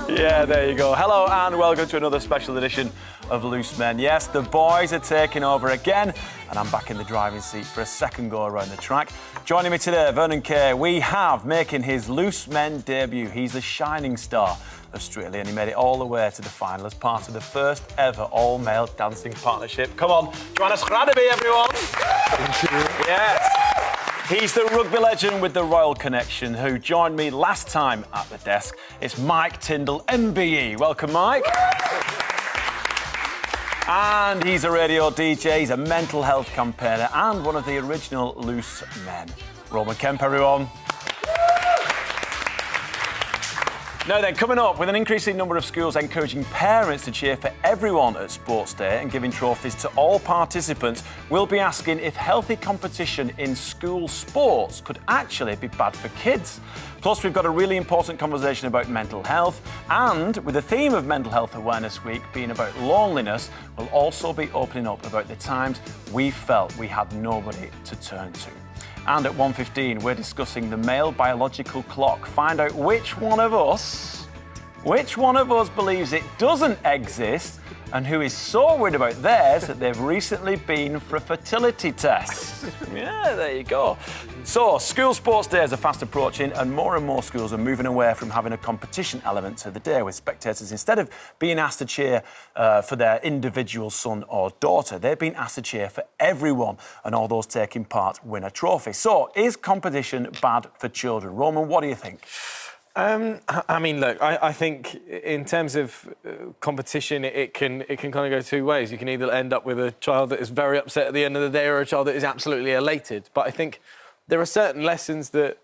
Yeah, there you go. Hello and welcome to another special edition of Loose Men. Yes, the boys are taking over again and I'm back in the driving seat for a second go around the track. Joining me today, Vernon Kay, we have making his Loose Men debut. He's the shining star of Strictly and he made it all the way to the final as part of the first ever all-male dancing partnership. Come on, Johannes, Radebe, everyone. Thank you. Yes. He's the rugby legend with the royal connection who joined me last time at the desk. It's Mike Tindall, MBE. Welcome, Mike. And he's a radio DJ, he's a mental health campaigner and one of the original Loose Men. Kemp, everyone. Now then, coming up, with an increasing number of schools encouraging parents to cheer for everyone at Sports Day and giving trophies to all participants, we'll be asking if healthy competition in school sports could actually be bad for kids. Plus, we've got a really important conversation about mental health, and with the theme of Mental Health Awareness Week being about loneliness, we'll also be opening up about the times we felt we had nobody to turn to. And at 1:15, we're discussing the male biological clock. Find out which one of us believes it doesn't exist and who is so worried about theirs that they've recently been for a fertility test. Yeah, there you go. So, school sports days are fast approaching and more schools are moving away from having a competition element to the day, with spectators, instead of being asked to cheer for their individual son or daughter, they're being asked to cheer for everyone and all those taking part win a trophy. So, is competition bad for children? Roman, what do you think? I mean, look, I think in terms of competition, it can kind of go two ways. You can either end up with a child that is very upset at the end of the day or a child that is absolutely elated. But I think there are certain lessons that,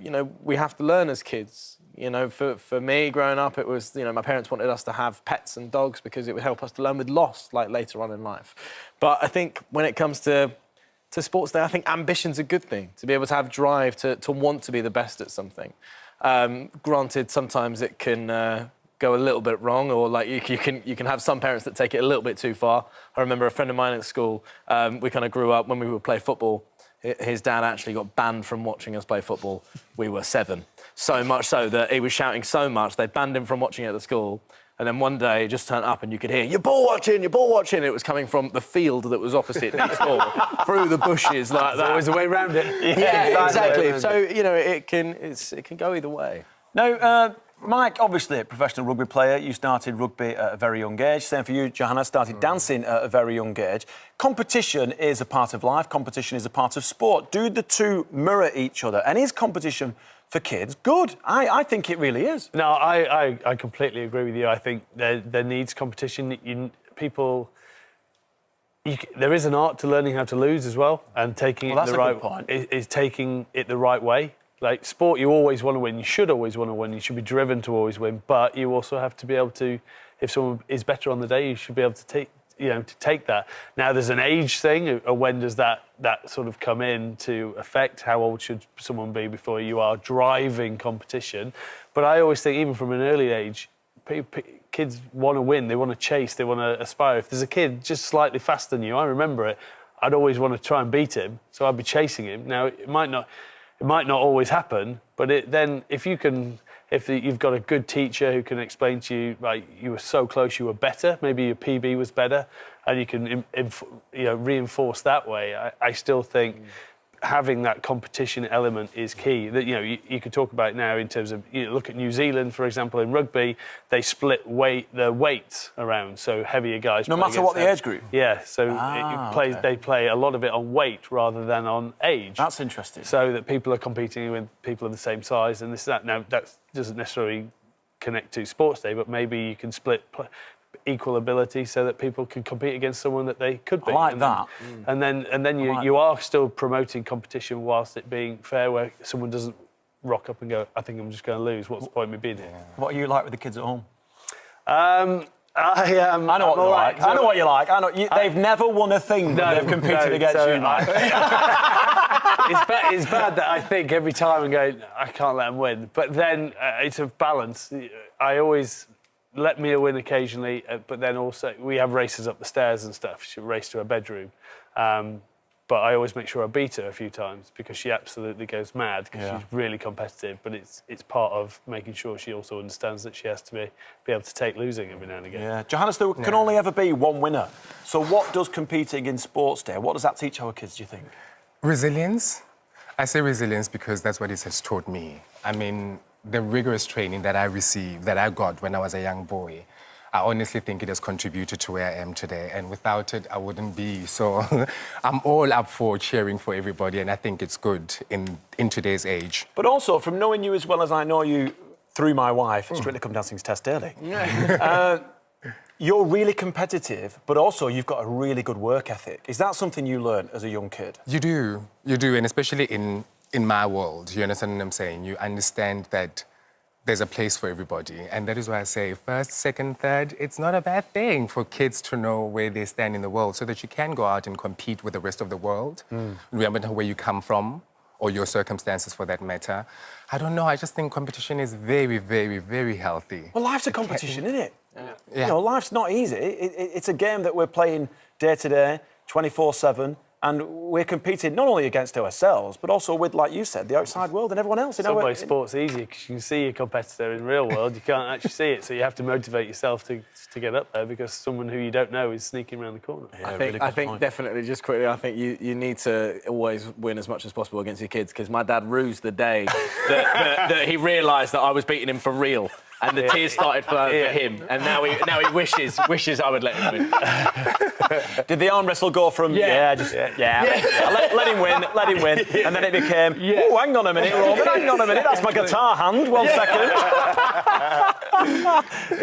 you know, we have to learn as kids. You know, for me, growing up, it was, you know, my parents wanted us to have pets and dogs because it would help us to learn with loss, like later on in life. But I think when it comes to sports day, I think ambition's a good thing, to be able to have drive, to want to be the best at something. Granted, sometimes it can go a little bit wrong, or like you can have some parents that take it a little bit too far. I remember a friend of mine at school, we kind of grew up when we would play football. His dad actually got banned from watching us play football. We were 7. So much so that he was shouting so much, they banned him from watching at the school. And then one day, he just turned up and you could hear, "You're ball watching, you're ball watching." It was coming from the field that was opposite next door, through the bushes like that. There's always a way around it. Yeah, exactly. So, you know, it can go either way. Now, Mike, obviously a professional rugby player. You started rugby at a very young age. Same for you, Johannes, started dancing at a very young age. Competition is a part of life. Competition is a part of sport. Do the two mirror each other? And is competition for kids good? I think it really is. No, I completely agree with you. I think there needs competition. There is an art to learning how to lose as well, and taking it the right point. Is taking it the right way. Like sport, you always want to win. You should always want to win. You should be driven to always win. But you also have to be able to, if someone is better on the day, you should be able to take that. Now, there's an age thing. When does that sort of come in to affect how old should someone be before you are driving competition? But I always think, even from an early age, kids want to win. They want to chase. They want to aspire. If there's a kid just slightly faster than you, I remember it, I'd always want to try and beat him. So I'd be chasing him. Now, it might not always happen, but if you've got a good teacher who can explain to you, like, you were so close, you were better, maybe your PB was better, and you can reinforce that way, I still think having that competition element is key. That, you know, you could talk about it now in terms of, you look at New Zealand, for example, in rugby, they split the weights around, so heavier guys. No matter what the age group? Yeah, so they play a lot of it on weight rather than on age. That's interesting. So that people are competing with people of the same size and this and that. Now, that doesn't necessarily connect to sports day, but maybe you can split equal ability so that people can compete against someone that they could be. I like that. And then you are still promoting competition whilst it being fair, where someone doesn't rock up and go, "I think I'm just going to lose. What's the point of me being here?" What are you like with the kids at home? I know what they're like. I know what you like. They've never won a thing that they've competed against you, Mike. It's bad that I think every time I'm going, I can't let them win. But then it's a balance. I always let Mia win occasionally, but then also we have races up the stairs and stuff. She race to her bedroom. But I always make sure I beat her a few times because she absolutely goes mad because she's really competitive. But it's part of making sure she also understands that she has to be able to take losing every now and again. Yeah, Johannes, there can only ever be one winner. So what does competing in sports day, what does that teach our kids, do you think? Resilience. I say resilience because that's what it has taught me. I mean, the rigorous training that I received, that I got when I was a young boy, I honestly think it has contributed to where I am today. And without it, I wouldn't be. So I'm all up for cheering for everybody, and I think it's good in today's age. But also, from knowing you as well as I know you through my wife, Strictly Come Dancing's Tess Daly, you're really competitive, but also you've got a really good work ethic. Is that something you learned as a young kid? You do, and especially in my world, you understand what I'm saying? You understand that there's a place for everybody. And that is why I say first, second, third, it's not a bad thing for kids to know where they stand in the world so that you can go out and compete with the rest of the world. Remember where you come from or your circumstances for that matter. I don't know, I just think competition is very, very, very healthy. Well, life's a competition, isn't it? Yeah. You know, life's not easy. It's a game that we're playing day to day, 24/7. And we're competing not only against ourselves, but also with, like you said, the outside world and everyone else. In some ways, sport's easy because you can see your competitor in the real world. You can't actually see it, so you have to motivate yourself to get up there because someone who you don't know is sneaking around the corner. Yeah, I think definitely, just quickly, I think you need to always win as much as possible against your kids because my dad rused the day that he realised that I was beating him for real. And the tears started flowing for him, and now he wishes I would let him win. Did the arm wrestle go from let him win, and then it became oh, hang on a minute, Roman, hang on a minute, that's my guitar hand. 1 second.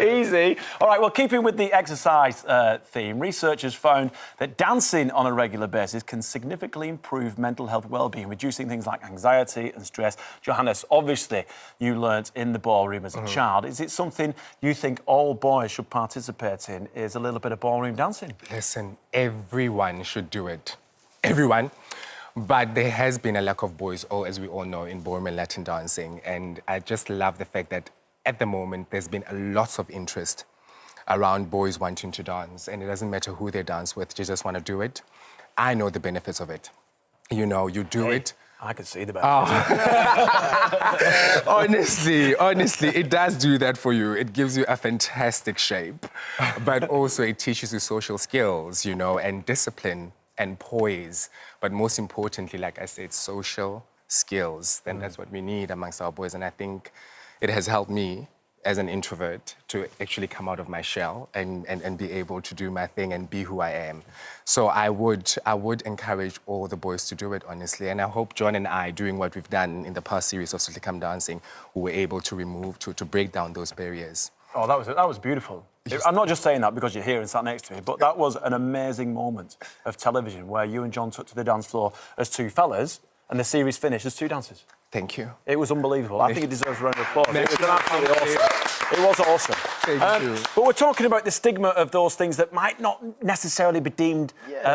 Easy. All right. Well, keeping with the exercise theme, researchers found that dancing on a regular basis can significantly improve mental health well-being, reducing things like anxiety and stress. Johannes, obviously, you learnt in the ballroom as a child. Is it something you think all boys should participate in, is a little bit of ballroom dancing? Listen, everyone should do it. Everyone. But there has been a lack of boys, as we all know, in ballroom and Latin dancing. And I just love the fact that at the moment there's been a lot of interest around boys wanting to dance. And it doesn't matter who they dance with, you just want to do it. I know the benefits of it. You know, you do it. I can see the benefits. Honestly, it does do that for you. It gives you a fantastic shape. But also it teaches you social skills, you know, and discipline and poise. But most importantly, like I said, social skills. Then that's what we need amongst our boys. And I think it has helped me as an introvert to actually come out of my shell and be able to do my thing and be who I am. So I would encourage all the boys to do it, honestly. And I hope John and I, doing what we've done in the past series of Strictly Come Dancing, we were able to break down those barriers. Oh, that was beautiful. I'm not just saying that because you're here and sat next to me, but that was an amazing moment of television where you and John took to the dance floor as two fellas and the series finished as two dancers. Thank you. It was unbelievable. I think it deserves a round of applause. It was absolutely awesome. It was awesome. Thank you. But we're talking about the stigma of those things that might not necessarily be deemed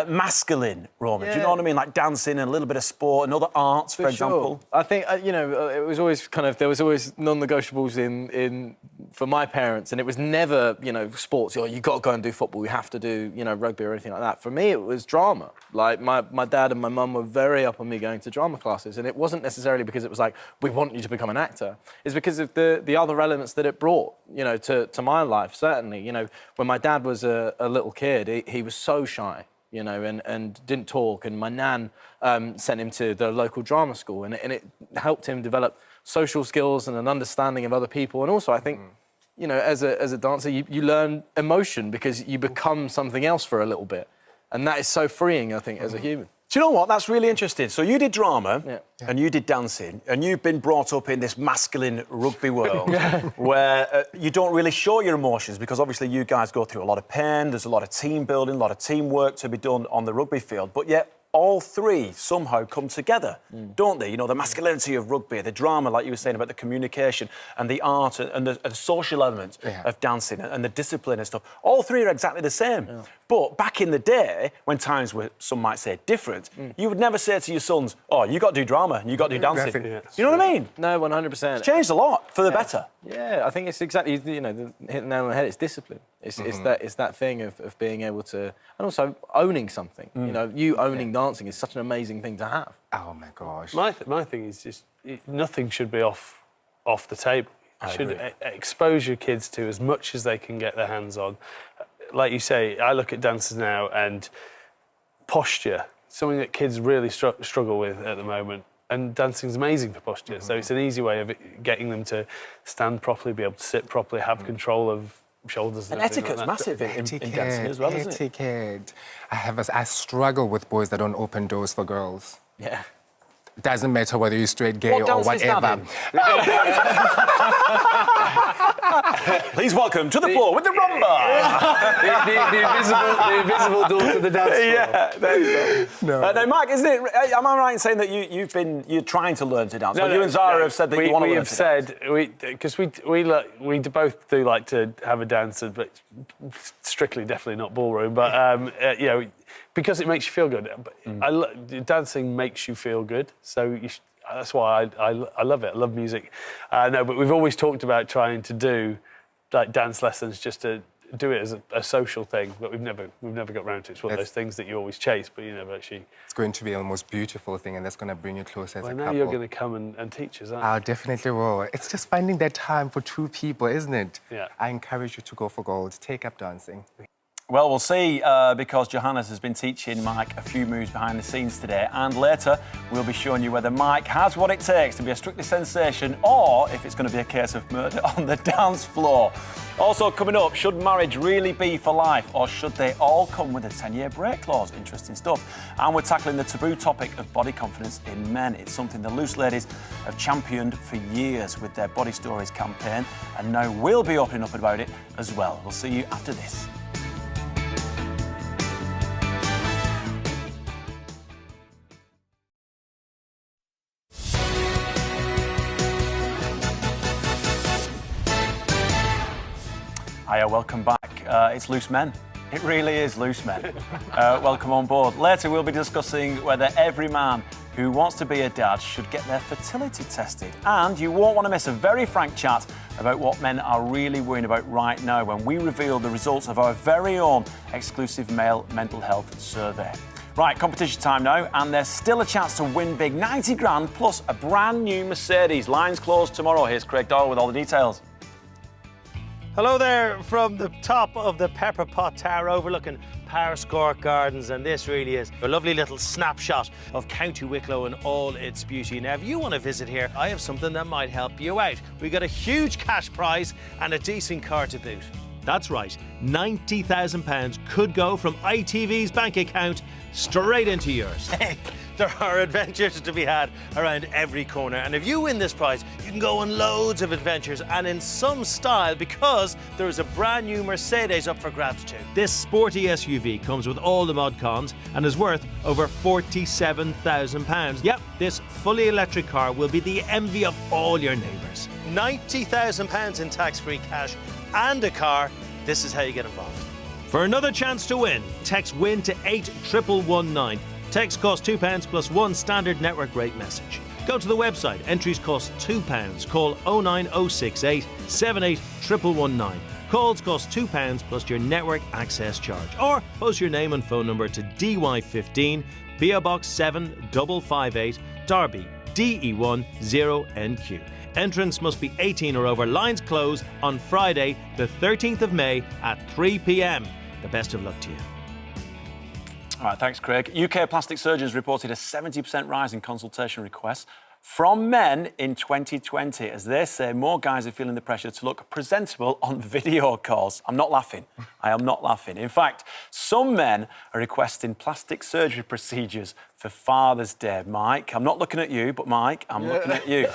masculine, Roman. Do you know what I mean? Like dancing and a little bit of sport and other arts, for example. I think, you know, it was always there was always non-negotiables in for my parents, and it was never, you know, sports. Oh, you got to go and do football. You have to do, you know, rugby or anything like that. For me, it was drama. Like my dad and my mum were very up on me going to drama classes, and it wasn't necessarily because it was like, we want you to become an actor. It's because of the other elements that it brought, you know, to my life, certainly. You know, when my dad was a little kid, he was so shy, you know, and didn't talk. And my nan sent him to the local drama school, and it helped him develop social skills and an understanding of other people. And also, I think, you know, as a dancer, you learn emotion because you become something else for a little bit. And that is so freeing, I think, as a human. Do you know what? That's really interesting. So you did drama and you did dancing and you've been brought up in this masculine rugby world where you don't really show your emotions because obviously you guys go through a lot of pain, there's a lot of team building, a lot of teamwork to be done on the rugby field, but yet all three somehow come together, don't they? You know, the masculinity of rugby, the drama, like you were saying about the communication and the art and the social element of dancing and the discipline and stuff. All three are exactly the same. But back in the day, when times were, some might say, different, you would never say to your sons, oh, you got to do drama and you got to do dancing. You know what I mean? No, 100%. It's changed a lot for the better. Yeah, I think it's exactly, you know, hit the nail on the head. It's discipline. It's that thing of being able to, and also owning something. You know, you owning dancing is such an amazing thing to have. Oh my gosh. My thing is just nothing should be off the table. You should expose your kids to as much as they can get their hands on. Like you say, I look at dancers now and posture, something that kids really struggle with at the moment. And dancing's amazing for posture, so it's an easy way of getting them to stand properly, be able to sit properly, have control of shoulders. And etiquette's like massive in dancing as well, isn't it? Etiquette. I struggle with boys that don't open doors for girls. Yeah. Doesn't matter whether you're straight, gay, or whatever. Please welcome to the floor with the rumba. the invisible door to the dance floor. Yeah, there you go. Now, Mike, isn't it? Am I right in saying that you're trying to learn to dance? No, you and Zara have said that you want to learn to dance. Because we both do like to have a dance, but strictly, definitely not ballroom. But you know, because it makes you feel good. Dancing makes you feel good, so that's why I love it. I love music. No, but we've always talked about trying to do like dance lessons just to do it as a social thing, but we've never got round to it. It's one of those things that you always chase, but you never actually. It's going to be the most beautiful thing, and that's going to bring you closer as a couple. Now you're going to come and teach us, aren't you? I definitely will. It's just finding that time for two people, isn't it? Yeah. I encourage you to go for gold. Take up dancing. Well, we'll see, because Johannes has been teaching Mike a few moves behind the scenes today, and later we'll be showing you whether Mike has what it takes to be a Strictly sensation or if it's going to be a case of murder on the dance floor. Also coming up, should marriage really be for life, or should they all come with a 10-year break clause? Interesting stuff. And we're tackling the taboo topic of body confidence in men. It's something the Loose Ladies have championed for years with their Body Stories campaign, and now we'll be opening up about it as well. We'll see you after this. Hiya, welcome back. It's Loose Men. It really is Loose Men. Welcome on board. Later, we'll be discussing whether every man who wants to be a dad should get their fertility tested. And you won't want to miss a very frank chat about what men are really worrying about right now when we reveal the results of our very own exclusive male mental health survey. Right, competition time now, and there's still a chance to win big, 90 grand plus a brand new Mercedes. Lines closed tomorrow. Here's Craig Doyle with all the details. Hello there from the top of the Pepper Pot Tower overlooking Powerscourt Gardens, and this really is a lovely little snapshot of County Wicklow in all its beauty. Now, if you want to visit here, I have something that might help you out. We got a huge cash prize and a decent car to boot. That's right, £90,000 could go from ITV's bank account straight into yours. Hey, there are adventures to be had around every corner, and if you win this prize, you can go on loads of adventures and in some style, because there is a brand new Mercedes up for grabs too. This sporty SUV comes with all the mod cons and is worth over £47,000. Yep, this fully electric car will be the envy of all your neighbours. £90,000 in tax-free cash and a car. This is how you get involved. For another chance to win, text WIN to 81119. Text costs £2 plus one standard network rate message. Go to the website. Entries cost £2. Call 09068 78119. Calls cost £2 plus your network access charge. Or post your name and phone number to DY15, PO Box 7558, Derby, DE1 0NQ. Entrance must be 18 or over. Lines close on Friday, the 13th of May at 3 p.m. The best of luck to you. All right, thanks, Craig. UK plastic surgeons reported a 70% rise in consultation requests from men in 2020, as they say more guys are feeling the pressure to look presentable on video calls. I'm not laughing. I am not laughing. In fact, some men are requesting plastic surgery procedures for Father's Day. Mike, I'm not looking at you, but Mike, I'm looking at you.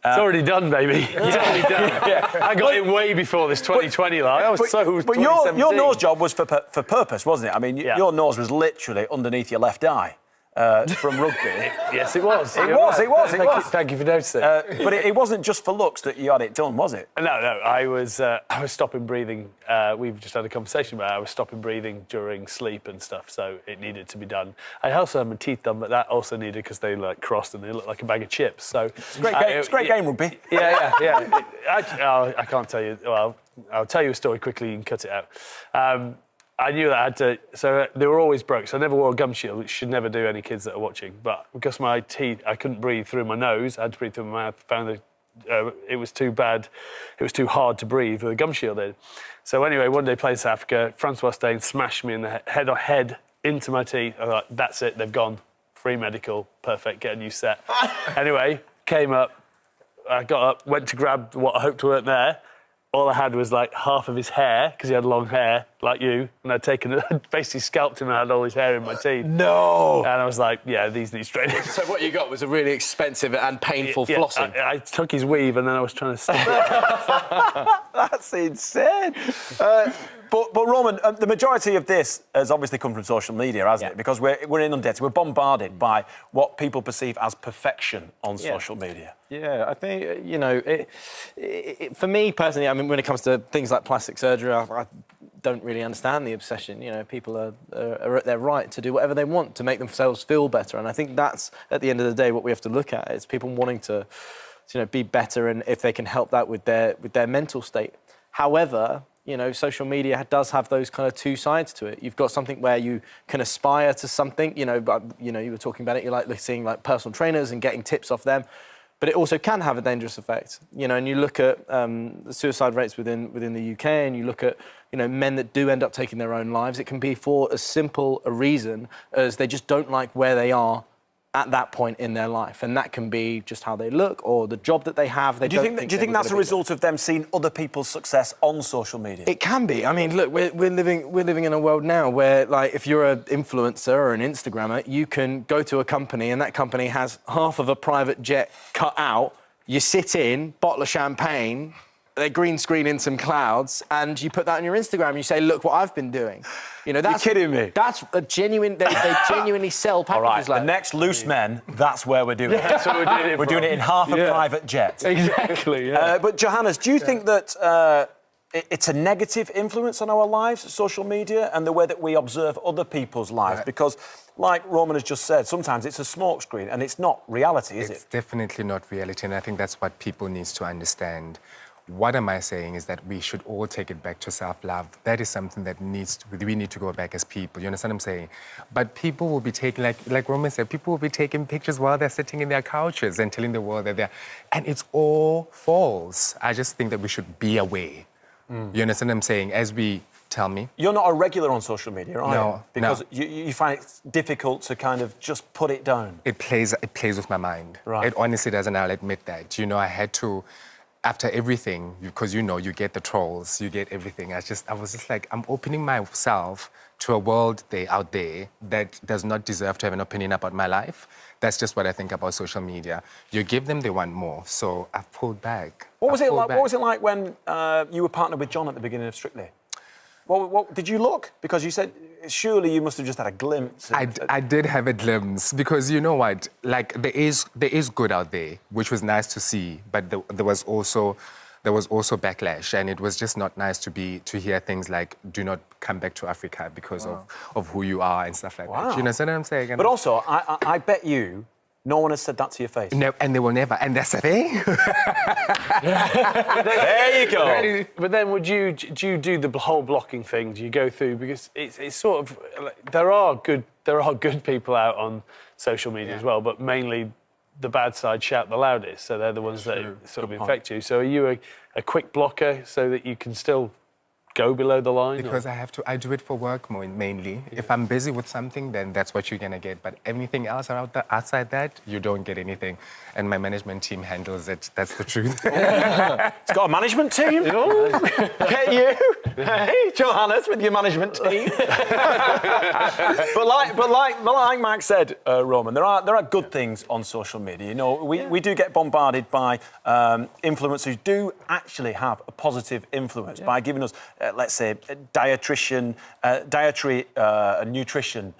It's already done, baby. It's already done. Yeah. I got it way before this 2020. But your nose job was for purpose, wasn't it? I mean, your nose was literally underneath your left eye. from rugby. Yes, it was. It was. Thank you for noticing. But it wasn't just for looks that you had it done, was it? No. I was stopping breathing. We've just had a conversation about it. I was stopping breathing during sleep and stuff, so it needed to be done. I also had my teeth done, but that also needed because they crossed and they looked like a bag of chips. So it's a great game. It's a great game, rugby. Yeah. I can't tell you. Well, I'll tell you a story quickly. You can cut it out. I knew that I had to, so they were always broke. So I never wore a gum shield, which should never do any kids that are watching. But because my teeth, I couldn't breathe through my nose, I had to breathe through my mouth. Found that it was too bad, it was too hard to breathe with a gum shield in. So anyway, one day playing South Africa, Francois Steyn smashed me in the head into my teeth. I thought, that's it, they've gone. Free medical, perfect, get a new set. Anyway, came up, I got up, went to grab what I hoped weren't there. All I had was half of his hair, because he had long hair, like you, and I'd basically scalped him and had all his hair in my teeth. No! And I was like, yeah, these need straightening. So what you got was a really expensive and painful flossing. I took his weave and then I was trying to stick it. That's insane. But Roman, the majority of this has obviously come from social media, hasn't it? Because we're inundated, we're bombarded by what people perceive as perfection on social media. Yeah, I think, for me personally, I mean, when it comes to things like plastic surgery, I don't really understand the obsession. People are at their right to do whatever they want to make themselves feel better. And I think that's, at the end of the day, what we have to look at. It's people wanting to be better, and if they can help that with their mental state. However, social media does have those kind of two sides to it. You've got something where you can aspire to something, you were talking about it, you like seeing personal trainers and getting tips off them, but it also can have a dangerous effect. And you look at the suicide rates within the UK, and you look at, men that do end up taking their own lives. It can be for as simple a reason as they just don't like where they are at that point in their life, and that can be just how they look or the job that they have. Do you think that's a result of them seeing other people's success on social media? It can be. I mean, look, we're living in a world now where, if you're an influencer or an Instagrammer, you can go to a company and that company has half of a private jet cut out. You sit in, bottle of champagne, they green screen in some clouds, and you put that on your Instagram and you say, look what I've been doing. That's, you're kidding me. That's a genuine, they genuinely sell packages the next Loose Men, that's where we're doing it. That's what we're doing it We're doing it in half a private jet. Exactly, yeah. But Johannes, do you think that it's a negative influence on our lives, social media, and the way that we observe other people's lives? Right. Because, like Roman has just said, sometimes it's a smokescreen and it's not reality, is it? It's definitely not reality, and I think that's what people need to understand. What am I saying is that we should all take it back to self-love. That is something that we need to go back as people. You understand what I'm saying? But people will be taking, like Roman said, people will be taking pictures while they're sitting in their couches and telling the world that they're... And it's all false. I just think that we should be aware. You understand what I'm saying? As we... Tell me. You're not a regular on social media, are you? No. Because you find it difficult to kind of just put it down. It plays with my mind. Right. It honestly does, and I'll admit that. I had to... After everything, because you get the trolls, you get everything. I was just like, I'm opening myself to a world out there that does not deserve to have an opinion about my life. That's just what I think about social media. You give them, they want more. So I've pulled back. What was it like when you were partnered with John at the beginning of Strictly? What did you look? Because you said, surely you must have just had a glimpse. I did have a glimpse, because you know what? There is good out there, which was nice to see, but there was also backlash, and it was just not nice to hear things like, do not come back to Africa because of who you are and stuff like that. You know what I'm saying? And but also, I bet you, no one has said that to your face. No, and they will never. And that's the thing. There you go. But then do you do the whole blocking thing? Do you go through, because it's sort of there are good people out on social media as well, but mainly the bad side shout the loudest, so they're the ones that sort of infect you. So are you a quick blocker so that you can still go below the line? Because I do it for work mainly. Yeah. If I'm busy with something, then that's what you're gonna get. But anything else outside that, you don't get anything. And my management team handles it. That's the truth. It's got a management team? Get you? Hey, Johannes, with your management team. but like Mark said, Roman, there are good things on social media. We do get bombarded by influencers who do actually have a positive influence by giving us, let's say, dietary and nutrition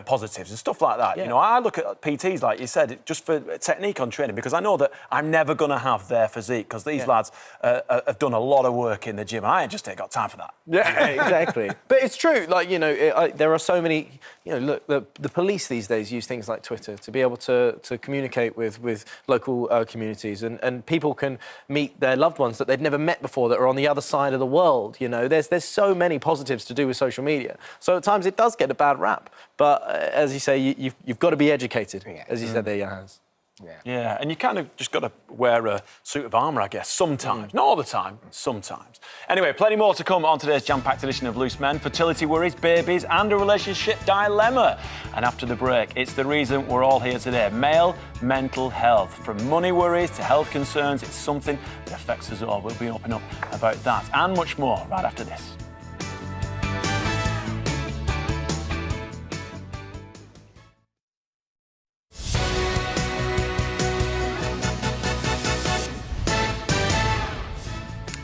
positives and stuff like that. You know, I look at PTs, like you said, just for technique on training, because I know that I'm never going to have their physique, because these lads have done a lot of work in the gym. I just ain't got time for that. Yeah, exactly. But it's true. Like, you know, there are so many. You know, look, the police these days use things like Twitter to be able to communicate with local communities, and people can meet their loved ones that they'd never met before that are on the other side of the world. You know, there's so many positives to do with social media. So at times it does get a bad rap. But as you say, you've got to be educated, as you said there, Johannes. Yeah, and you kind of just got to wear a suit of armour, I guess, sometimes. Not all the time, sometimes. Anyway, plenty more to come on today's jam-packed edition of Loose Men. Fertility worries, babies and a relationship dilemma. And after the break, it's the reason we're all here today. Male mental health. From money worries to health concerns, it's something that affects us all. We'll be opening up about that and much more right after this.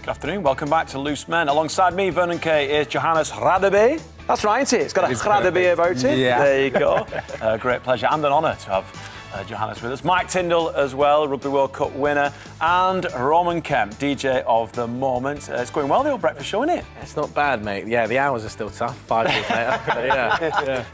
Good afternoon, welcome back to Loose Men. Alongside me, Vernon Kay, is Johannes Radebe. That's right, isn't it? It's got a Radebe about it. Yeah. There you go. Great pleasure and an honour to have Johannes with us. Mike Tindall as well, Rugby World Cup winner, and Roman Kemp, DJ of the moment. It's going well, the old breakfast show, isn't it? It's not bad, mate. Yeah, the hours are still tough. 5 years later.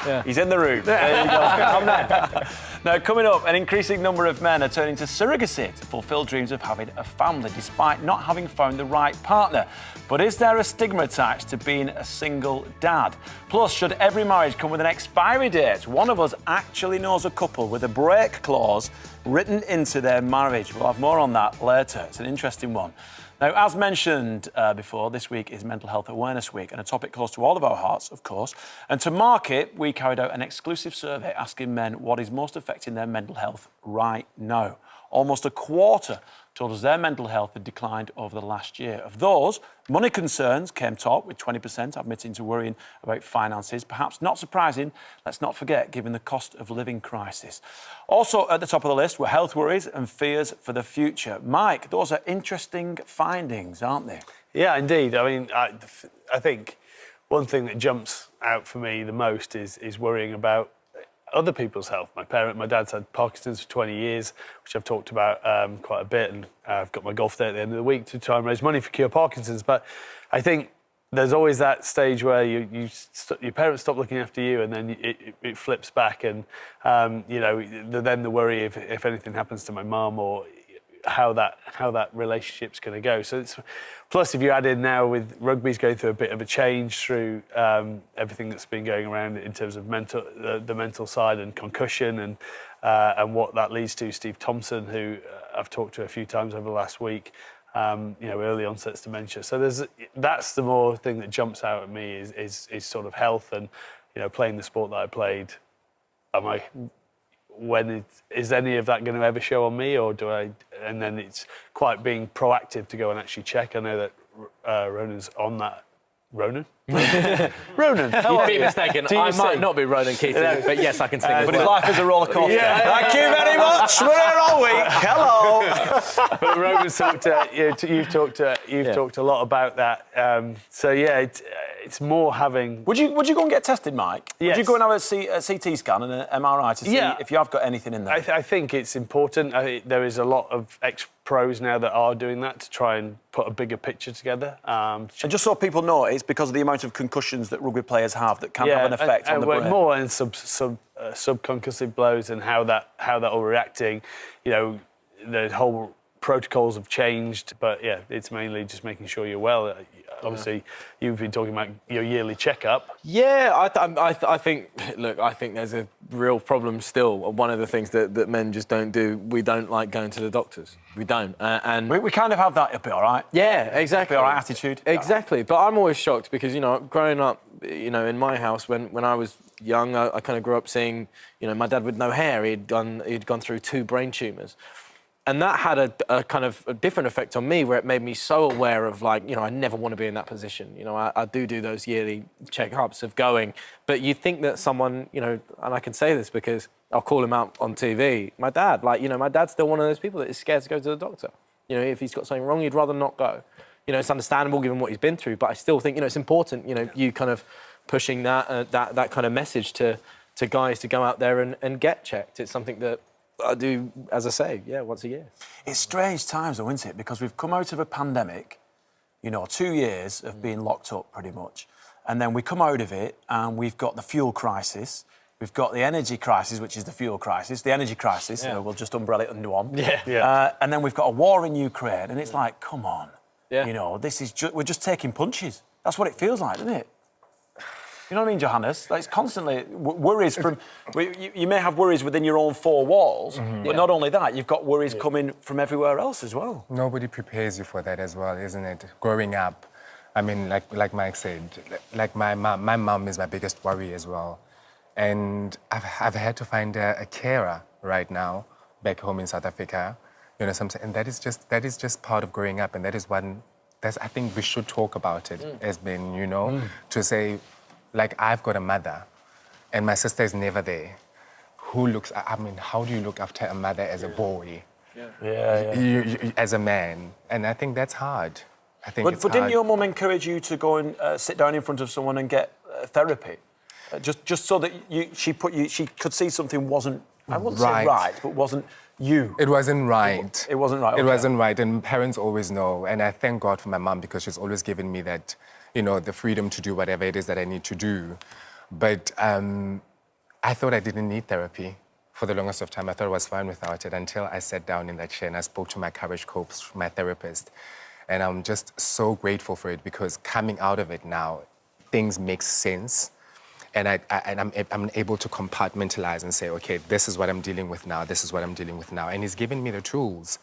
Yeah. He's in the room. There you go. Come then. Now, coming up, an increasing number of men are turning to surrogacy to fulfil dreams of having a family, despite not having found the right partner. But is there a stigma attached to being a single dad? Plus, should every marriage come with an expiry date? One of us actually knows a couple with a break clause written into their marriage. We'll have more on that later. It's an interesting one. Now, as mentioned before, this week is Mental Health Awareness Week, and a topic close to all of our hearts, of course. And to mark it, we carried out an exclusive survey asking men what is most affecting their mental health right now. Almost a quarter told us their mental health had declined over the last year. Of those, money concerns came top, with 20% admitting to worrying about finances. Perhaps not surprising, let's not forget, given the cost of living crisis. Also at the top of the list were health worries and fears for the future. Mike, those are interesting findings, aren't they? Yeah, indeed. I mean, I think one thing that jumps out for me the most is worrying about other people's health. My dad's had Parkinson's for 20 years, which I've talked about quite a bit, and I've got my golf day at the end of the week to try and raise money for Cure Parkinson's. But I think there's always that stage where your parents stop looking after you, and then it flips back, and you know, then the worry if anything happens to my mum, or how that relationship's going to go. So it's, plus if you add in now with rugby's going through a bit of a change through everything that's been going around in terms of the mental side and concussion and what that leads to. Steve Thompson, who I've talked to a few times over the last week, you know, early onset dementia. So that's the more thing that jumps out at me is sort of health, and you know, playing the sport that I played. Is any of that going to ever show on me, or do I? And then it's quite being proactive to go and actually check. I know that Ronan's on that. Ronan? Ronan, You'd be mistaken. I might not be Ronan Keating, but yes, I can sing. But his life is a roller coaster. Yeah. Thank you very much. We're here all week. Hello. But Ronan's you've talked a lot about that. So yeah, it's more having. Would you go and get tested, Mike? Yes. Would you go and have a CT scan and an MRI to see if you have got anything in there? I think it's important. There is a lot of ex-pros now that are doing that to try and put a bigger picture together. And just so people know, it's because of the amount of concussions that rugby players have that can have an effect on the brain. More in subconcussive blows and how that all reacting. You know, the whole protocols have changed, but yeah, it's mainly just making sure you're well. Obviously, you've been talking about your yearly checkup. Yeah, I think. Look, I think there's a real problem still. One of the things that men just don't do. We don't like going to the doctors. We don't, and we kind of have that. It'll be all right. Yeah, exactly. It'll be all right attitude. Exactly. But I'm always shocked because, you know, growing up, you know, in my house when I was young, I kind of grew up seeing, you know, my dad with no hair. He'd gone through 2 brain tumours. And that had a kind of a different effect on me, where it made me so aware of, like, you know, I never want to be in that position. You know, I do those yearly check-ups of going. But you think that someone, you know, and I can say this because I'll call him out on TV, my dad, like, you know, my dad's still one of those people that is scared to go to the doctor. You know, if he's got something wrong, he'd rather not go. You know, it's understandable given what he's been through, but I still think, you know, it's important, you know, you kind of pushing that kind of message to to guys to go out there and get checked. It's something that I do, as I say, once a year. It's strange times, though, isn't it? Because we've come out of a pandemic, 2 years of being locked up, pretty much. And then we come out of it, and we've got the fuel crisis. We've got the energy crisis, which is the fuel crisis. The energy crisis, we'll just umbrella it under one. And then we've got a war in Ukraine, and it's like, come on. This is we're just taking punches. That's what it feels like, isn't it? You know what I mean, Johannes? Like, it's constantly worries from... You may have worries within your own four walls, but not only that, you've got worries coming from everywhere else as well. Nobody prepares you for that as well, isn't it? Growing up, I mean, like Mike said, like my mum is my biggest worry as well. And I've had to find a carer right now back home in South Africa. And that is just part of growing up, and that is one... I think we should talk about it as being, to say... Like, I've got a mother, and my sister is never there. How do you look after a mother as a boy? You, as a man? And I think that's hard. But didn't your mum encourage you to go and sit down in front of someone and get therapy? Just so that she could see something wasn't, I wouldn't say right, but wasn't you. It wasn't right. It wasn't right. Okay. It wasn't right, and parents always know. And I thank God for my mum, because she's always given me that, the freedom to do whatever it is that I need to do. But I thought I didn't need therapy for the longest of time. I thought I was fine without it until I sat down in that chair and I spoke to my courage coach, my therapist. And I'm just so grateful for it, because coming out of it now, things make sense. And I'm able to compartmentalize and say, okay, this is what I'm dealing with now, this is what I'm dealing with now. And he's given me the tools,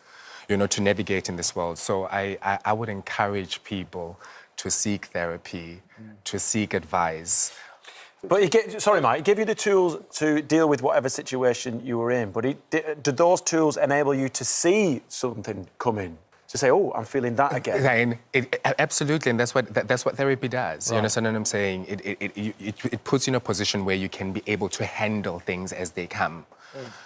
to navigate in this world. So I would encourage people to seek therapy, to seek advice. But Mike, he gave you the tools to deal with whatever situation you were in, but did those tools enable you to see something coming? To say, oh, I'm feeling that again. Absolutely, and that's what therapy does. You understand what I'm saying? It puts you in a position where you can be able to handle things as they come.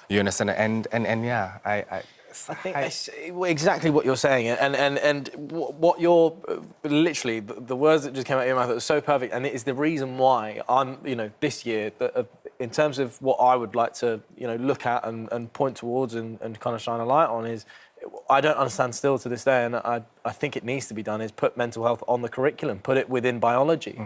You understand? And yeah, I think it's exactly what you're saying, and what you're literally the words that just came out of your mouth, that was so perfect, and it is the reason why I'm, this year, in terms of what I would like to, look at and point towards and kind of shine a light on is. I don't understand still to this day, and I think it needs to be done, is put mental health on the curriculum, put it within biology.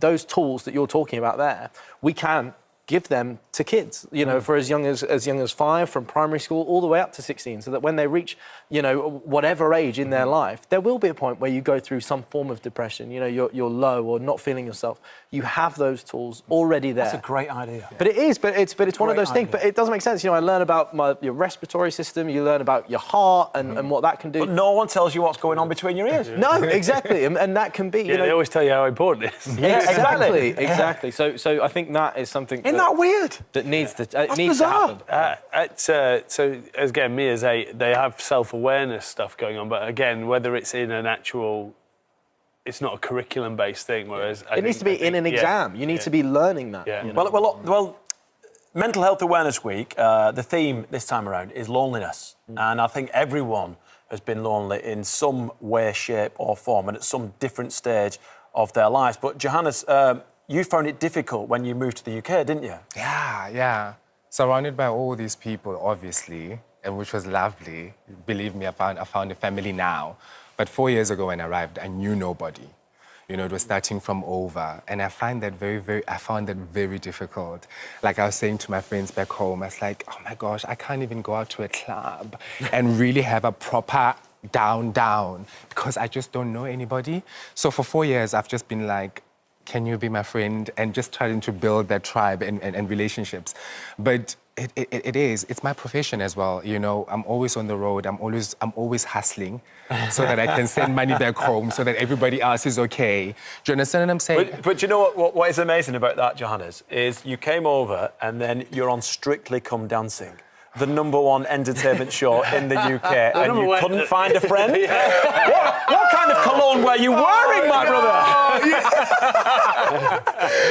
Those tools that you're talking about there, we can give them to kids, for as young as 5, from primary school all the way up to 16, so that when they reach, whatever age in their life, there will be a point where you go through some form of depression, you're low or not feeling yourself. You have those tools already there. That's a great idea. But it is, but it's one of those things, but it doesn't make sense. I learn about your respiratory system, you learn about your heart and what that can do. But no one tells you what's going on between your ears. No, exactly, and that can be, they always tell you how important it is. Yeah, exactly. So I think that is something... Isn't that weird? That needs to happen. So again, me as they have self-awareness stuff going on, but again, whether it's in an actual, it's not a curriculum-based thing. Whereas it needs to be in an exam. You need to be learning that. Yeah. Well, Mental Health Awareness Week. The theme this time around is loneliness, and I think everyone has been lonely in some way, shape, or form, and at some different stage of their lives. But Johannes, you found it difficult when you moved to the UK, didn't you? Yeah. Surrounded by all these people, obviously, and which was lovely. Believe me, I found a family now. But 4 years ago when I arrived, I knew nobody. It was starting from over. And I found that very difficult. Like I was saying to my friends back home, I was like, oh my gosh, I can't even go out to a club and really have a proper down, because I just don't know anybody. So for 4 years, I've just been like, can you be my friend? And just trying to build that tribe and relationships. But it's my profession as well. I'm always on the road. I'm always hustling so that I can send money back home so that everybody else is okay. Do you understand what I'm saying? But you know what is amazing about that, Johannes, is you came over and then you're on Strictly Come Dancing, the #1 entertainment show in the UK, and you couldn't find a friend? What kind of cologne were you wearing, my brother?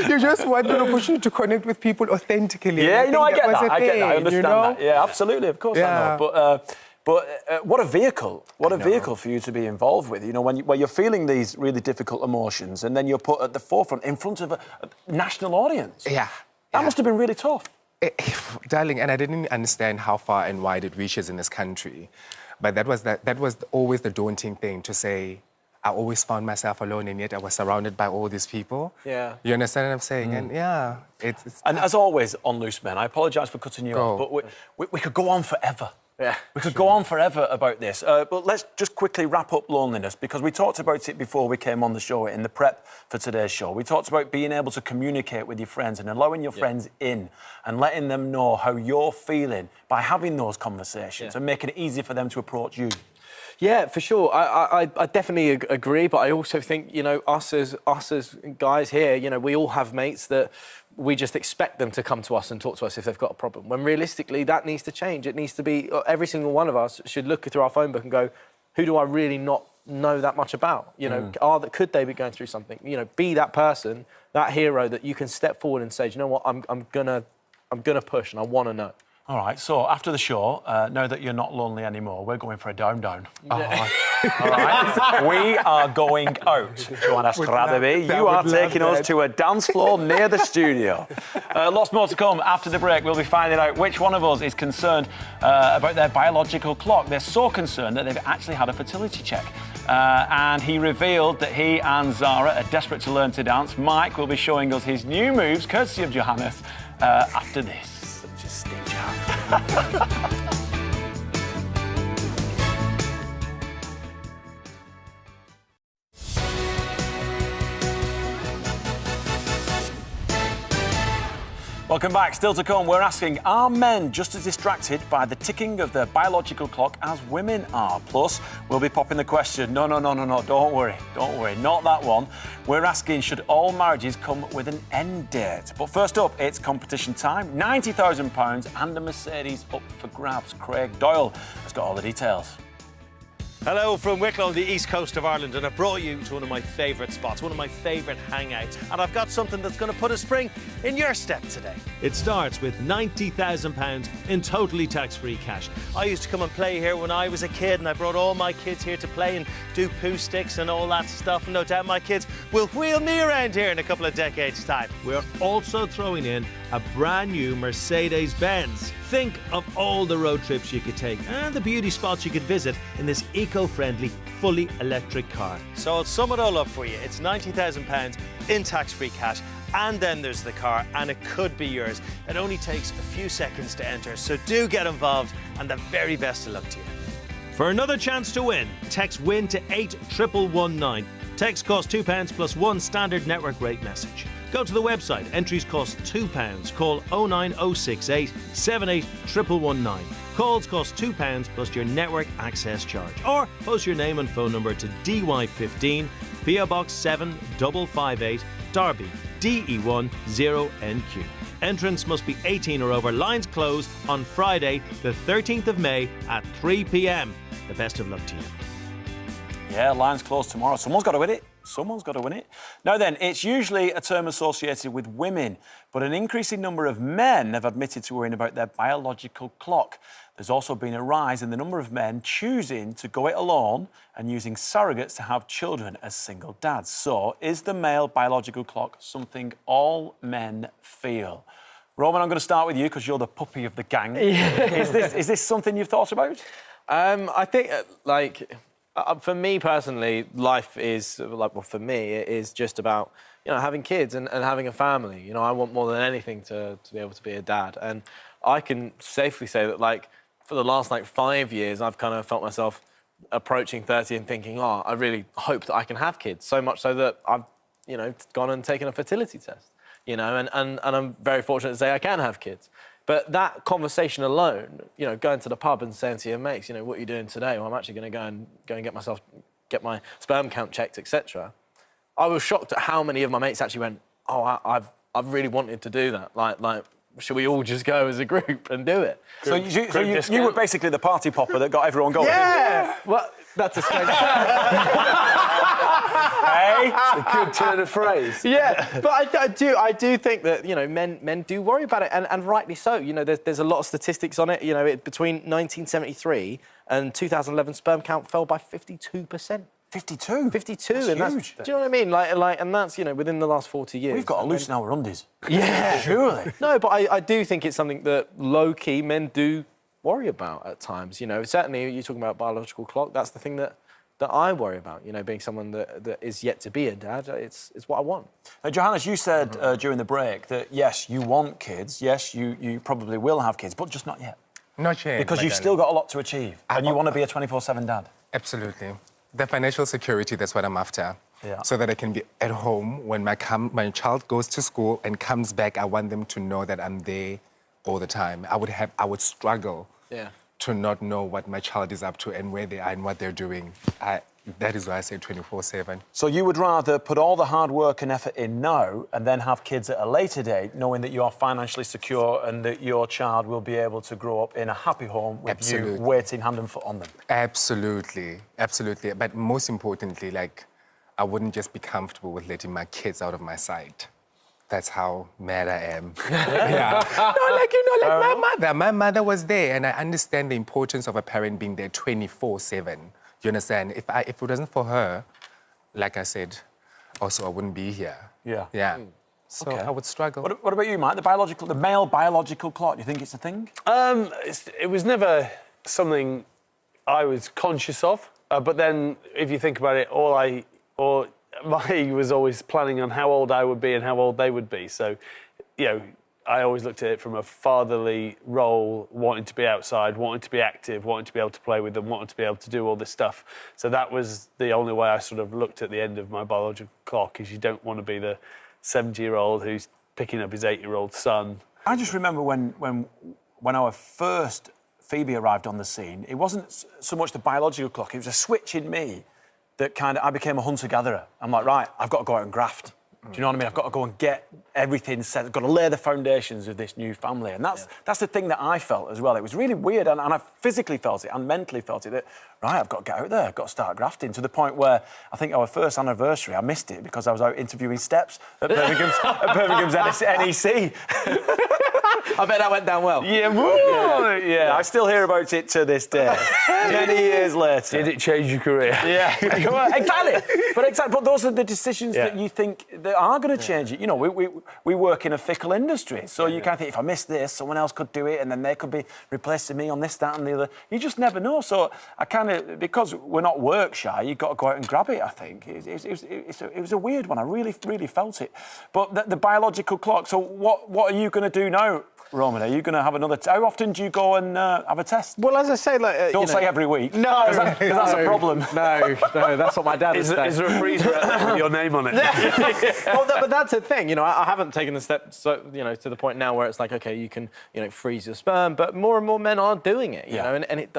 You just want an opportunity to connect with people authentically. Yeah, I get that. I understand that. Yeah, absolutely. Of course, I know. But what a vehicle! What a vehicle for you to be involved with. When you're feeling these really difficult emotions, and then you're put at the forefront, in front of a national audience. Yeah. That must have been really tough. Darling, and I didn't understand how far and wide it reaches in this country. But that was always the daunting thing, to say, I always found myself alone, and yet I was surrounded by all these people. Yeah. You understand what I'm saying? And yeah, it's And as always on Loose Men, I apologise for cutting you off, but we could go on forever. Yeah. We could go on forever about this. But let's just quickly wrap up loneliness, because we talked about it before we came on the show in the prep for today's show. We talked about being able to communicate with your friends and allowing your friends in and letting them know how you're feeling by having those conversations and making it easy for them to approach you. Yeah, for sure. I definitely agree, but I also think, you know, us as guys here, you know, we all have mates that we just expect them to come to us and talk to us if they've got a problem. When realistically, that needs to change. It needs to be, every single one of us should look through our phone book and go, who do I really not know that much about? You know, could they be going through something? You know, be that person, that hero that you can step forward and say, do you know what, I'm gonna push and I want to know. All right, so after the show, now that you're not lonely anymore, we're going for a down-down. All right, we are going out. Johannes Radebe, you are taking us to a dance floor near the studio. Lots more to come after the break. We'll be finding out which one of us is concerned about their biological clock. They're so concerned that they've actually had a fertility check. And he revealed that he and Zara are desperate to learn to dance. Mike will be showing us his new moves, courtesy of Johannes, after this. Just stay tuned. Welcome back. Still to come, we're asking, are men just as distracted by the ticking of their biological clock as women are? Plus, we'll be popping the question, no, don't worry, not that one. We're asking, should all marriages come with an end date? But first up, it's competition time. £90,000 and a Mercedes up for grabs. Craig Doyle has got all the details. Hello from Wicklow on the east coast of Ireland, and I brought you to one of my favourite spots, one of my favourite hangouts, and I've got something that's going to put a spring in your step today. It starts with £90,000 in totally tax-free cash. I used to come and play here when I was a kid, and I brought all my kids here to play and do poo sticks and all that stuff, and no doubt my kids will wheel me around here in a couple of decades' time. We're also throwing in a brand new Mercedes-Benz. Think of all the road trips you could take and the beauty spots you could visit in this eco-friendly, fully electric car. So I'll sum it all up for you. It's £90,000 in tax-free cash, and then there's the car, and it could be yours. It only takes a few seconds to enter, so do get involved, and the very best of luck to you. For another chance to win, text WIN to 81119. Text costs £2 plus one standard network rate message. Go to the website, entries cost £2. Call 09068 78 119. Calls cost £2 plus your network access charge. Or post your name and phone number to DY15, PO Box 7558, Derby, DE1 0NQ. Entrance must be 18 or over. Lines close on Friday, the 13th of May at 3 p.m. The best of luck to you. Yeah, lines closed tomorrow. Someone's got to win it. Someone's got to win it. Now then, it's usually a term associated with women, but an increasing number of men have admitted to worrying about their biological clock. There's also been a rise in the number of men choosing to go it alone and using surrogates to have children as single dads. So, is the male biological clock something all men feel? Roman, I'm going to start with you because you're the puppy of the gang. Is this something you've thought about? I think, for me personally, life is, for me, it is just about, having kids and having a family. I want more than anything to be able to be a dad. And I can safely say that, for the last, 5 years, I've kind of felt myself approaching 30 and thinking, I really hope that I can have kids. So much so that I've, gone and taken a fertility test, and I'm very fortunate to say I can have kids. But that conversation alone, going to the pub and saying to your mates, what are you doing today? Well, I'm actually going to go and get my sperm count checked, etc. I was shocked at how many of my mates actually went, I've really wanted to do that. Like, should we all just go as a group and do it? So you were basically the party popper that got everyone going. Yeah. Well, that's a strange Hey, a good turn of phrase. Yeah, but I do think that men do worry about it, and rightly so. There's a lot of statistics on it. Between 1973 and 2011, sperm count fell by 52%. 52? 52, That's and huge. do you know what I mean? And that's, within the last 40 years. We've got to loosen our undies. Yeah. Surely. No, but I do think it's something that low-key men do worry about at times. Certainly you're talking about biological clock. That's the thing that I worry about, being someone that is yet to be a dad. It's what I want. Now, Johannes, you said during the break that, yes, you want kids. Yes, you probably will have kids, but just not yet. Not yet. Because you've still got a lot to achieve. And you want to be a 24/7 dad. Absolutely. The financial security, that's what I'm after. Yeah. So that I can be at home when my child goes to school and comes back. I want them to know that I'm there all the time. I would struggle to not know what my child is up to and where they are and what they're doing. That is why I say 24/7. So you would rather put all the hard work and effort in now and then have kids at a later date, knowing that you are financially secure and that your child will be able to grow up in a happy home with you waiting hand and foot on them? Absolutely, absolutely. But most importantly, I wouldn't just be comfortable with letting my kids out of my sight. That's how mad I am. Yeah. No, my mother was there, and I understand the importance of a parent being there 24/7. You understand? If it wasn't for her, like I said, also I wouldn't be here. Yeah. Yeah. So I would struggle. What about you, Mike? The male biological clock, do you think it's a thing? It was never something I was conscious of. But then, if you think about it, I was always planning on how old I would be and how old they would be. So, I always looked at it from a fatherly role, wanting to be outside, wanting to be active, wanting to be able to play with them, wanting to be able to do all this stuff. So that was the only way I sort of looked at the end of my biological clock, is you don't want to be the 70-year-old who's picking up his 8-year-old son. I just remember when our first Phoebe arrived on the scene, it wasn't so much the biological clock, it was a switch in me that I became a hunter-gatherer. I'm like, right, I've got to go out and graft. Do you know what I mean? I've got to go and get everything set. I've got to lay the foundations of this new family. And that's the thing that I felt as well. It was really weird, and I physically felt it and mentally felt it, that, right, I've got to get out there, I've got to start grafting, to the point where I think our first anniversary, I missed it because I was out interviewing steps at Birmingham's NEC. I bet that went down well. Yeah, I still hear about it to this day. Many years later. Did it change your career? Yeah, exactly. But those are the decisions that you think that are going to change it. We work in a fickle industry, so you kind of think, if I miss this, someone else could do it, and then they could be replacing me on this, that, and the other. You just never know. So I kind of, because we're not work shy, you've got to go out and grab it. I think it was a weird one. I really felt it. But the biological clock. So what are you going to do now, Roman? Are you going to have another... How often do you go and have a test? Well, as I say, don't say every week. No, because that's a problem. No, that's what my dad would say. Is there a freezer with your name on it? But that's the thing. I haven't taken the step, to the point now where it's like, okay, you can, freeze your sperm, but more and more men are doing it. You know, and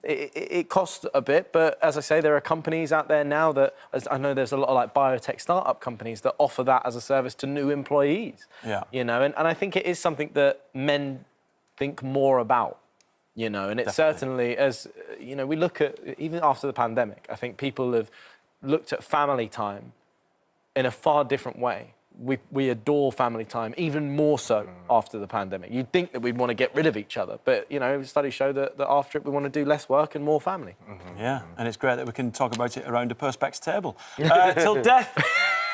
it costs a bit, but as I say, there are companies out there now that, I know there's a lot of biotech startup companies that offer that as a service to new employees. Yeah. And I think it is something that men think more about, and it's certainly, as, we look at, even after the pandemic, I think people have looked at family time in a far different way. We adore family time, even more so after the pandemic. You'd think that we'd want to get rid of each other, but, studies show that after it, we want to do less work and more family. Yeah, and it's great that we can talk about it around a Perspex table.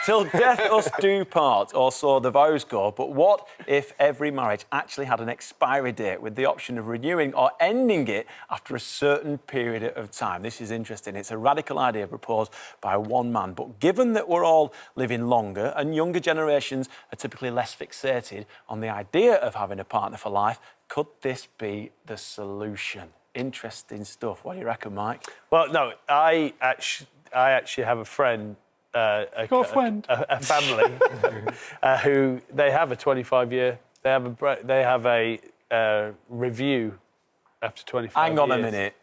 Till death us do part, or so the vows go. But what if every marriage actually had an expiry date with the option of renewing or ending it after a certain period of time? This is interesting. It's a radical idea proposed by one man. But given that we're all living longer and younger generations are typically less fixated on the idea of having a partner for life, could this be the solution? Interesting stuff. What do you reckon, Mike? Well, no, I actually have a friend, a family, who they have a 25-year. They have a review after 25 years. Hang on a minute.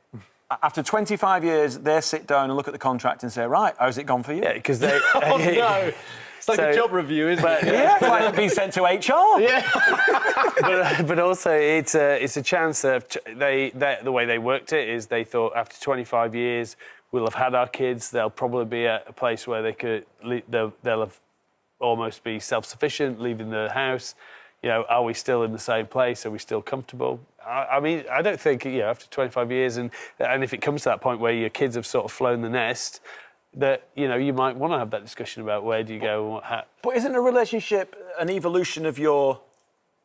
After 25 years, they sit down and look at the contract and say, right, how's it gone for you? Yeah, because they... Oh, no. It's like a job review, isn't it? Yeah, it's like being sent to HR. Yeah. but also, it's a chance that the way they worked it is they thought after 25 years, we'll have had our kids, they'll probably be at a place where they'll have almost be self-sufficient, leaving the house. Are we still in the same place? Are we still comfortable? I mean, I don't think, after 25 years, and if it comes to that point where your kids have sort of flown the nest, that, you know, you might want to have that discussion about where do you go and what. But isn't a relationship an evolution of your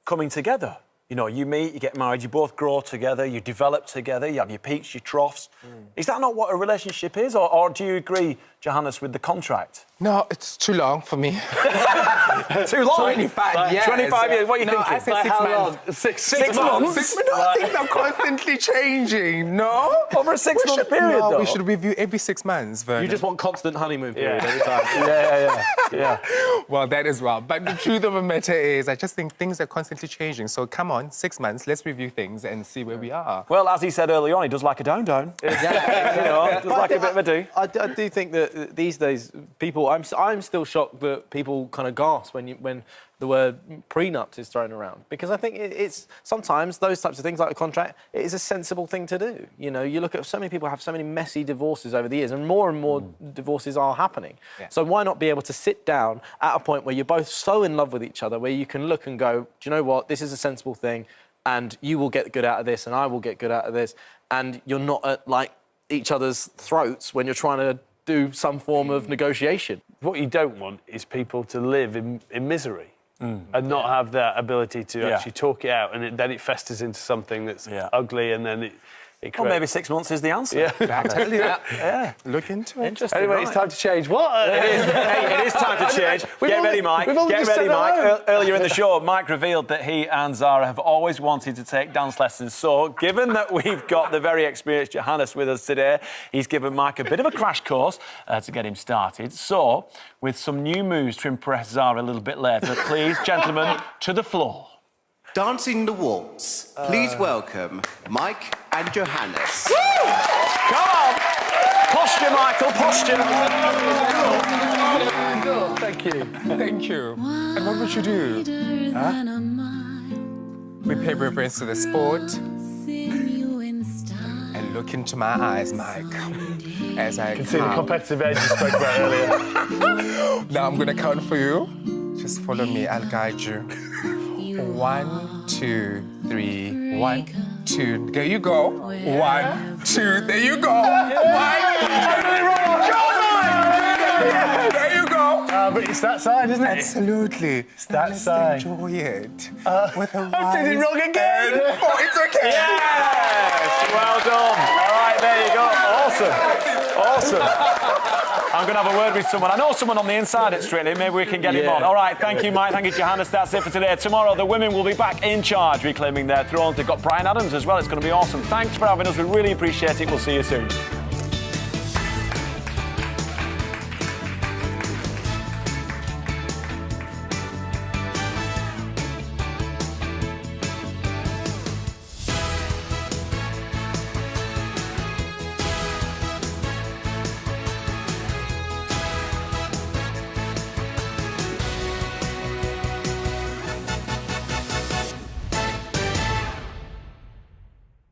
coming together? You know, you meet, you get married, you both grow together, you develop together, you have your peaks, your troughs. Is that not what a relationship is? Or do you agree, Johannes, with the contract? No, it's too long for me. Too long? 25 years. 25 years, what are you thinking? I say 6 months. Six months? 6 months? No, things are constantly changing, no? Over a 6-month period, no, though? we should review every 6 months, Vernon. You just want constant honeymoon period every time. Yeah. Well, that as well. But the truth of the matter is, I just think things are constantly changing. So come on, 6 months, let's review things and see where we are. Well, as he said earlier on, he does like a down. Yeah. You know, does like a bit of a do. I do think that these days, people, I'm still shocked that people kind of gasp when the word prenups is thrown around, because I think it's sometimes those types of things like a contract, it is a sensible thing to do. You know, you look at so many people have so many messy divorces over the years, and more divorces are happening. Yeah. So why not be able to sit down at a point where you're both so in love with each other, where you can look and go, do you know what, this is a sensible thing, and you will get good out of this, and I will get good out of this, and you're not at like each other's throats when you're trying to do some form of negotiation. What you don't want is people to live in misery and not have that ability to actually talk it out, and then it festers into something that's ugly, and then it creates... Well, maybe 6 months is the answer. Yeah. I tell you. Yeah. Look into it. Interesting. Anyway, it's time to change. What? It is. Hey, it is time to change. Get ready, Mike. Get ready, Mike. Earlier in the show, Mike revealed that he and Zara have always wanted to take dance lessons. So, given that we've got the very experienced Johannes with us today, he's given Mike a bit of a crash course to get him started. So, with some new moves to impress Zara a little bit later, please, gentlemen, to the floor. Dancing the waltz. Please welcome Mike and Johannes. Woo! Come on! Posture, Michael, posture. Thank you. Thank you. And what would you do? We pay reverence to the sport and look into my eyes, Mike, as I can see the competitive edge you spoke about earlier. Now I'm going to count for you. Just follow me. I'll guide you. 1, 2, 3. 1, 2. There you go. 1, 2. There you go. 1. There you go. But it's that side, isn't it? Absolutely. It's that side. Enjoy it. With a I did it wrong again. Oh, it's okay. Yes! Well done. All right, there you go. Awesome. I'm going to have a word with someone. I know someone on the inside at Strictly. Maybe we can get him on. All right, thank you, Mike. Thank you, Johannes. That's it for today. Tomorrow, the women will be back in charge, reclaiming their thrones. They've got Brian Adams as well. It's going to be awesome. Thanks for having us. We really appreciate it. We'll see you soon.